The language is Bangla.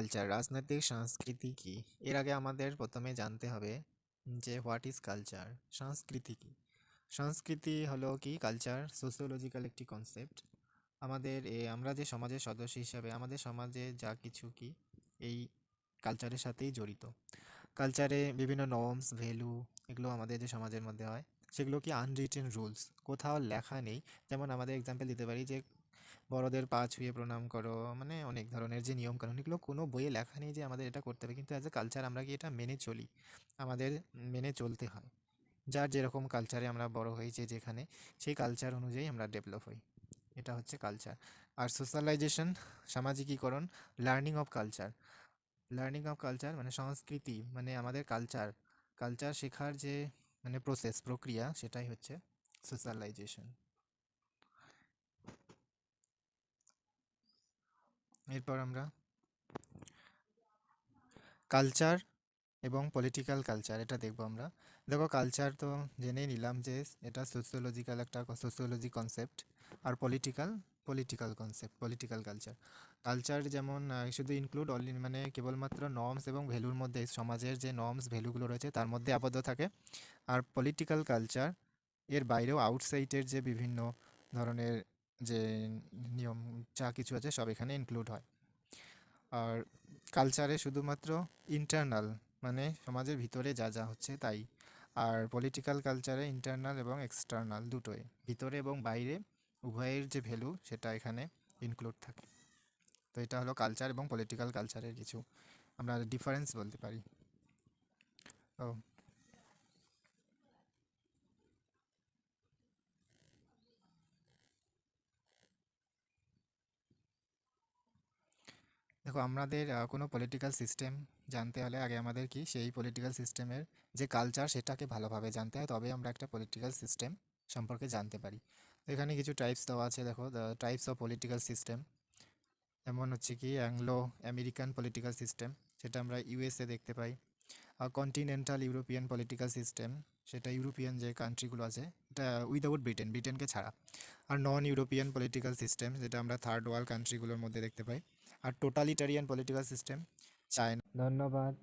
কালচার, রাজনৈতিক সংস্কৃতি কি? এর আগে আমাদের প্রথমে জানতে হবে যে হোয়াট ইজ কালচার, সংস্কৃতি কি? সংস্কৃতি হলো কি কালচার সোসিওলজিক্যাল একটি কনসেপ্ট। আমরা যে সমাজের সদস্য হিসাবে আমাদের সমাজে যা কিছু কি এই কালচারের সাথেই জড়িত। কালচারে বিভিন্ন নর্মস ভ্যালু এগুলো আমাদের যে সমাজের মধ্যে হয় সেগুলো কি আনরিটেন রুলস, কোথাও লেখা নেই। যেমন আমাদের এক্সাম্পল দিতে পারি যে বড়দের পা ছুঁয়ে প্রণাম করো, মানে অনেক ধরনের যে নিয়ম কানুন এগুলো কোনো বইয়ে লেখা নেই যে আমাদের এটা করতে হবে, কিন্তু অ্যাজ এ কালচার আমরা কি এটা মেনে চলি, আমাদের মেনে চলতে হয়। যার যেরকম কালচারে আমরা বড় হয়েছি যেখানে, সেই কালচার অনুযায়ী আমরা ডেভেলপ হই। এটা হচ্ছে কালচার। আর সোশ্যালাইজেশন, সামাজিকীকরণ, learning of culture. Learning of culture মানে সংস্কৃতি, মানে আমাদের কালচার কালচার শেখার যে মানে প্রক্রিয়া, সেটাই হচ্ছে সোশ্যালাইজেশন। এরপর আমরা কালচার এবং পলিটিক্যাল কালচার এটা দেখবো আমরা। দেখো, কালচার তো জেনেই নিলাম যে এটা সোসিওলজিক্যাল একটা সোসিওলজি কনসেপ্ট। আর political concept, political culture. Culture যেমন শুধু ইনক্লুড অনলি মানে কেবলমাত্র নর্মস এবং ভ্যালুর মধ্যে, সমাজের যে নর্মস ভ্যালুগুলো রয়েছে তার মধ্যে আবদ্ধ থাকে। আর পলিটিক্যাল কালচার এর বাইরেও আউটসাইডের যে বিভিন্ন ধরনের যে নিয়ম যা কিছু আছে সব এখানে ইনক্লুড হয়। আর কালচারে শুধুমাত্র ইন্টারনাল মানে সমাজের ভিতরে যা যা হচ্ছে তাই। আর পলিটিক্যাল কালচারে ইন্টারনাল এবং এক্সটার্নাল দুটোই, ভিতরে এবং বাইরে উভয়ের যে ভ্যালু সেটা এখানে ইনক্লুড থাকে। তো এটা হলো কালচার এবং পলিটিক্যাল কালচারের কিছু আমরা ডিফারেন্স বলতে পারি। ও, দেখো, আমাদের কোনো পলিটিক্যাল সিস্টেম জানতে হলে আগে আমাদের কি সেই পলিটিক্যাল সিস্টেমের যে কালচার সেটাকে ভালোভাবে জানতে হয়, তবে আমরা একটা পলিটিক্যাল সিস্টেম সম্পর্কে জানতে পারি। তো এখানে কিছু টাইপস দেওয়া আছে, দেখো, the types of political system. যেমন হচ্ছে কি অ্যাংলো আমেরিকান পলিটিক্যাল সিস্টেম, সেটা আমরা ইউএসএ দেখতে পাই। আর কন্টিনেন্টাল ইউরোপিয়ান পলিটিক্যাল সিস্টেম, সেটা ইউরোপিয়ান যে কান্ট্রিগুলো আছে এটা উইদাউট ব্রিটেনকে ছাড়া। আর নন ইউরোপিয়ান পলিটিক্যাল সিস্টেম, যেটা আমরা থার্ড ওয়ার্ল্ড কান্ট্রিগুলোর মধ্যে দেখতে পাই। আর টোটালিটারিয়ান পলিটিক্যাল সিস্টেম, চায়না। ধন্যবাদ।